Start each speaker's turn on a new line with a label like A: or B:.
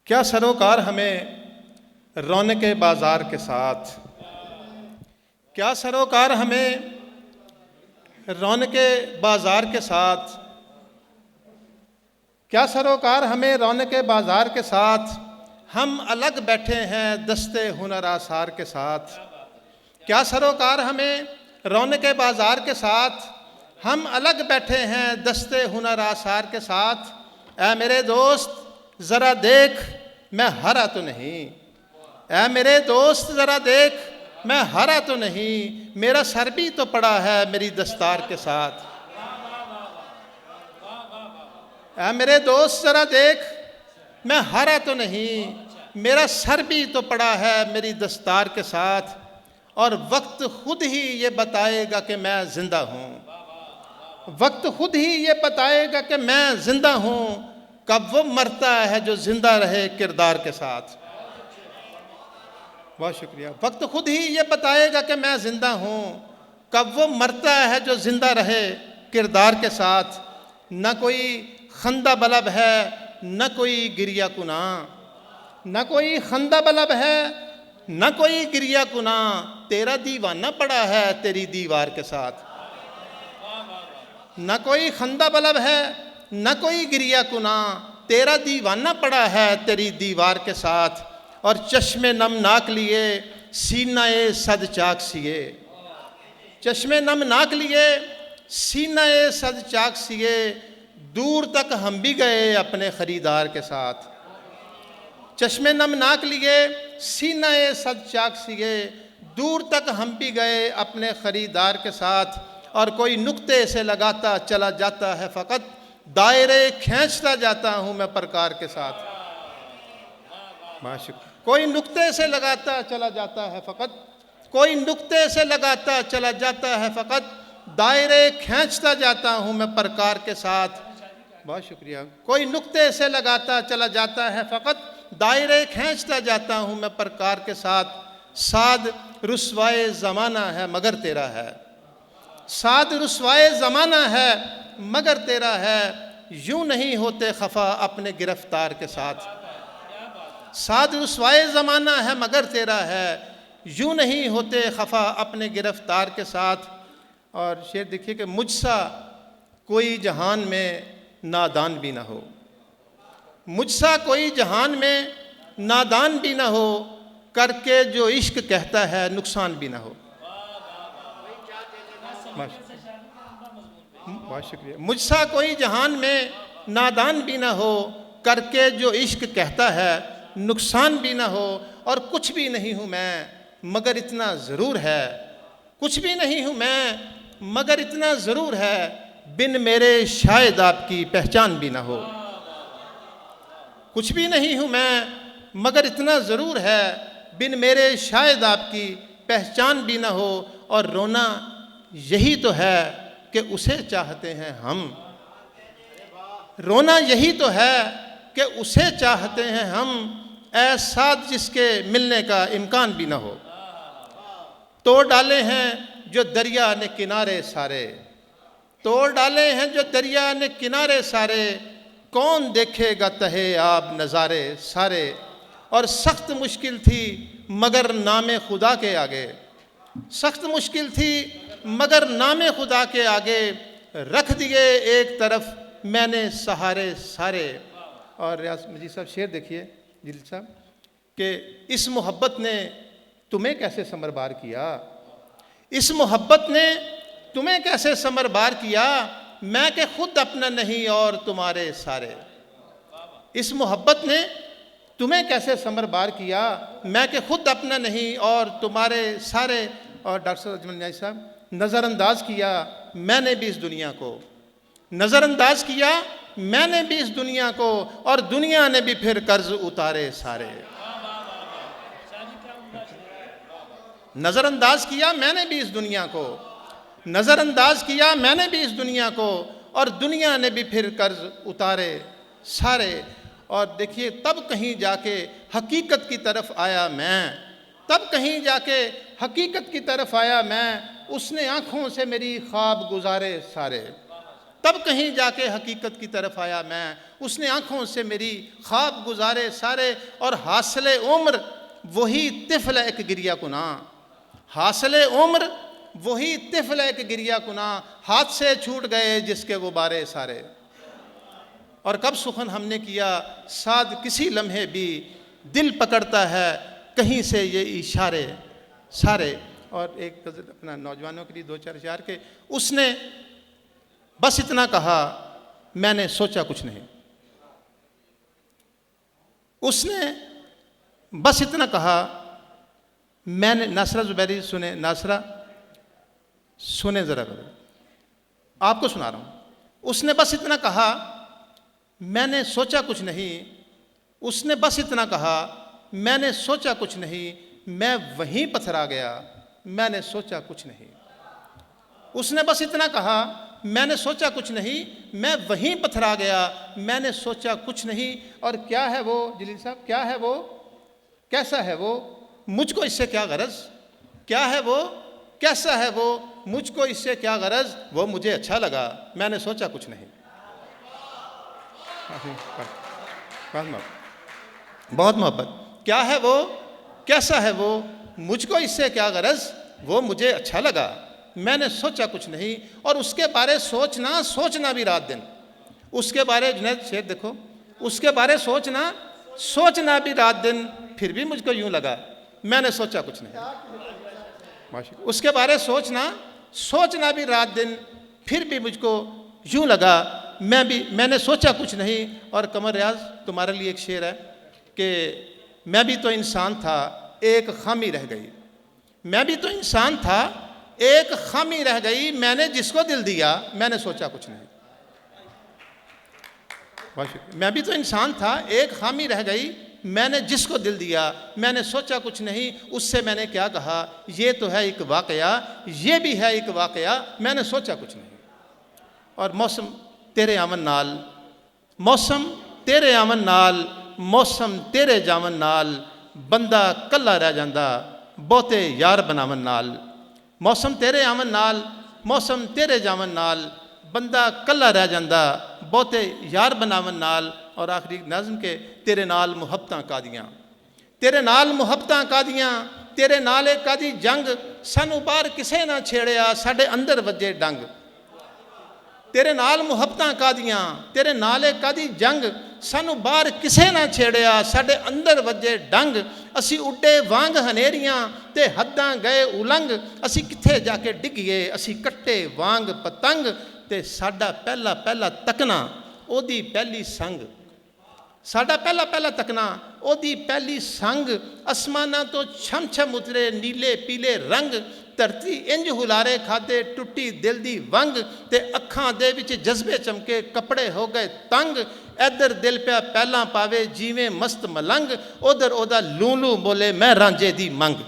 A: کیا سروکار ہمیں رونق بازار کے ساتھ، کیا سروکار ہمیں رونق بازار کے ساتھ، کیا سروکار ہمیں رونق بازار کے ساتھ ہم الگ بیٹھے ہیں دستے ہنر آثار کے ساتھ۔ کیا سروکار ہمیں رونق بازار کے ساتھ ہم الگ بیٹھے ہیں دستے ہنر آثار کے ساتھ۔ اے میرے دوست ذرا دیکھ میں ہرا تو نہیں، اے میرے دوست ذرا دیکھ میں ہرا تو نہیں، میرا سر بھی تو پڑا ہے میری دستار کے ساتھ۔ اے میرے دوست ذرا دیکھ میں ہرا تو نہیں، میرا سر بھی تو پڑا ہے میری دستار کے ساتھ، اور وقت خود ہی یہ بتائے گا کہ میں زندہ ہوں، وقت خود ہی یہ بتائے گا کہ میں زندہ ہوں، کب وہ مرتا ہے جو زندہ رہے کردار کے ساتھ۔ بہت شکریہ۔ وقت خود ہی یہ بتائے گا کہ میں زندہ ہوں، کب وہ مرتا ہے جو زندہ رہے کردار کے ساتھ۔ نہ کوئی خندہ بلب ہے نہ کوئی گریہ کناں، نہ کوئی خندہ بلب ہے نہ کوئی گریہ کناں، تیرا دیوانہ پڑا ہے تیری دیوار کے ساتھ۔ نہ کوئی خندہ بلب ہے نہ کوئی گریہ کناں، تیرا دیوانہ پڑا ہے تیری دیوار کے ساتھ، اور چشم نمناک لیے سینہ صد چاک سیے، چشم نمناک لیے سینہ صد چاک سیے، دور تک ہم بھی گئے اپنے خریدار کے ساتھ۔ چشم نمناک لیے سینہ صد چاک سیے، دور تک ہم بھی گئے اپنے خریدار کے ساتھ، اور کوئی نقطے سے لگاتا چلا جاتا ہے فقط، دائرے کھینچتا جاتا ہوں میں پرکار کے ساتھ۔ کوئی نقطے سے لگاتا چلا جاتا ہے فقط، کوئی نقطے سے لگاتا چلا جاتا ہے فقط، دائرے کھینچتا جاتا ہوں میں پرکار کے ساتھ۔ بہت شکریہ۔ کوئی نقطے سے لگاتا چلا جاتا ہے فقط، دائرے کھینچتا جاتا ہوں میں پرکار کے ساتھ۔ سعد رسوائے زمانہ ہے مگر تیرا ہے، سعد رسوائے زمانہ ہے مگر تیرا ہے، یوں نہیں ہوتے خفا اپنے گرفتار کے ساتھ۔ سعد رسوائے زمانہ ہے مگر تیرا ہے، یوں نہیں ہوتے خفا اپنے گرفتار کے ساتھ۔ اور شعر دیکھیے کہ مجھ سا کوئی جہان میں نادان بھی نہ ہو، مجھ سا کوئی جہان میں نادان بھی نہ ہو، کر کے جو عشق کہتا ہے نقصان بھی نہ ہو۔ بہت شکریہ۔ مجھ سا کوئی جہان میں نادان بھی نہ ہو، کر کے جو عشق کہتا ہے نقصان بھی نہ ہو، اور کچھ بھی نہیں ہوں میں مگر اتنا ضرور ہے، کچھ بھی نہیں ہوں میں مگر اتنا ضرور ہے، بن میرے شاید آپ کی پہچان بھی نہ ہو۔ کچھ بھی نہیں ہوں میں مگر اتنا ضرور ہے، بن میرے شاید آپ کی پہچان بھی نہ ہو، اور رونا یہی تو ہے کہ اسے چاہتے ہیں ہم، رونا یہی تو ہے کہ اسے چاہتے ہیں ہم، اے ساتھ جس کے ملنے کا امکان بھی نہ ہو۔ توڑ ڈالے ہیں جو دریا نے کنارے سارے، توڑ ڈالے ہیں جو دریا نے کنارے سارے، کون دیکھے گا تہے آب نظارے سارے، اور سخت مشکل تھی مگر نام خدا کے آگے، سخت مشکل تھی مگر نام خدا کے آگے، رکھ دیے ایک طرف میں نے سہارے سارے۔ اور ریاض مجید صاحب شعر دیکھیے جلیل صاحب، کہ اس محبت نے تمہیں کیسے سمربار کیا، اس محبت نے تمہیں کیسے سمربار کیا، میں کہ خود اپنا نہیں اور تمہارے سارے۔ اس محبت نے تمہیں کیسے سمربار کیا، میں کہ خود اپنا نہیں اور تمہارے سارے۔ اور ڈاکٹر صاحب اجمل نیازی صاحب، نظر انداز کیا میں نے بھی اس دنیا کو، نظر انداز کیا میں نے بھی اس دنیا کو، اور دنیا نے بھی پھر قرض اتارے سارے۔ نظر انداز کیا میں نے بھی اس دنیا کو، نظر انداز کیا میں نے بھی اس دنیا کو، اور دنیا نے بھی پھر قرض اتارے سارے۔ اور دیکھیے تب کہیں جا کے حقیقت کی طرف آیا میں، تب کہیں جا کے حقیقت کی طرف آیا میں، اس نے آنکھوں سے میری خواب گزارے سارے۔ تب کہیں جا کے حقیقت کی طرف آیا میں، اس نے آنکھوں سے میری خواب گزارے سارے، اور حاصل عمر وہی طفل ایک گریہ کناں، حاصل عمر وہی طفل ایک گریہ کناں، ہاتھ سے چھوٹ گئے جس کے غبارے سارے۔ اور کب سخن ہم نے کیا سعد کسی لمحے بھی، دل پکڑتا ہے کہیں سے یہ اشارے سارے۔ اور ایک غزل اپنا نوجوانوں کے لیے 2-4 اشعار کے، اس نے بس اتنا کہا میں نے سوچا کچھ نہیں، اس نے بس اتنا کہا میں نے، ناصرہ زبیری سنیں، ناصرہ سنیں ذرا، آپ کو سنا رہا ہوں۔ اس نے بس اتنا کہا میں نے سوچا کچھ نہیں، اس نے بس اتنا کہا میں نے سوچا کچھ نہیں، میں وہیں پتھرا گیا میں نے سوچا کچھ نہیں۔ اس نے بس اتنا کہا میں نے سوچا کچھ نہیں، میں وہیں پتھرا گیا میں نے سوچا کچھ نہیں۔ اور کیا ہے وہ جلیل صاحب، کیا ہے وہ، کیسا ہے وہ، مجھ کو اس سے کیا غرض، کیا ہے وہ، کیسا ہے وہ، مجھ کو اس سے کیا غرض، وہ مجھے اچھا لگا میں نے سوچا کچھ نہیں۔ بہت محبت، کیا ہے وہ، کیسا ہے وہ، مجھ کو اس سے کیا غرض، وہ مجھے اچھا لگا میں نے سوچا کچھ نہیں۔ اور اس کے بارے سوچنا بھی رات دن، اس کے بارے جنید شعر دیکھو، اس کے بارے سوچنا بھی رات دن، پھر بھی مجھ کو یوں لگا میں نے سوچا کچھ نہیں۔ اس کے بارے سوچنا بھی رات دن، پھر بھی مجھ کو یوں لگا میں نے سوچا کچھ نہیں۔ اور قمر ریاض تمہارے لیے ایک شعر ہے کہ میں بھی تو انسان تھا ایک خامی رہ گئی، میں بھی تو انسان تھا ایک خامی رہ گئی، میں نے جس کو دل دیا میں نے سوچا کچھ نہیں۔ میں بھی تو انسان تھا ایک خامی رہ گئی، میں نے جس کو دل دیا میں نے سوچا کچھ نہیں۔ اس سے میں نے کیا کہا یہ تو ہے ایک واقعہ، یہ بھی ہے ایک واقعہ، میں نے سوچا کچھ نہیں۔ اور موسم تیرے آمن نال، موسم تیرے آمن نال، موسم تیرے جامن نال، بندہ کلا رہ جاندہ بہتے یار بناون نال۔ موسم تیرے آمن نال، موسم تیرے جامن نال، بندہ کلا رہ جاندہ بہتے یار بناون نال۔ اور آخری نظم کے تیرے نال محبتاں کادیاں، تیرے نال محبتاں کادیاں، تیرے نال کادی جنگ، سانو بار کسے نہ چھیڑیا ساڈے اندر وجے ڈنگ۔ تیرے نال محبتاں کادیاں، تیرے نال کادی جنگ، سانو بار کسے نہ چھیڑیا ساڈے اندر وجے ڈنگ۔ اسی اڈے وانگ ہنیریاں تے حداں گئے النگ، اسی کتھے جا کے ڈگیے اسی کٹے وانگ پتنگ، تے ساڈا پہلا تکنا او دی پہلی سنگ، ساڈا پہلا تکنا او دی پہلی سنگ، اسماناں تو چھم چھم اترے نیلے پیلے رنگ، دھرتی انج ہلارے کھادے ٹوٹی دل دی ونگ، تے اکھاں دے وچ جذبے چمکے کپڑے ہو گئے تنگ، ادھر دل پیا پہلاں پاوے جیویں مست ملنگ، ادھر او دا لوں لوں بولے میں رانجے دی منگ۔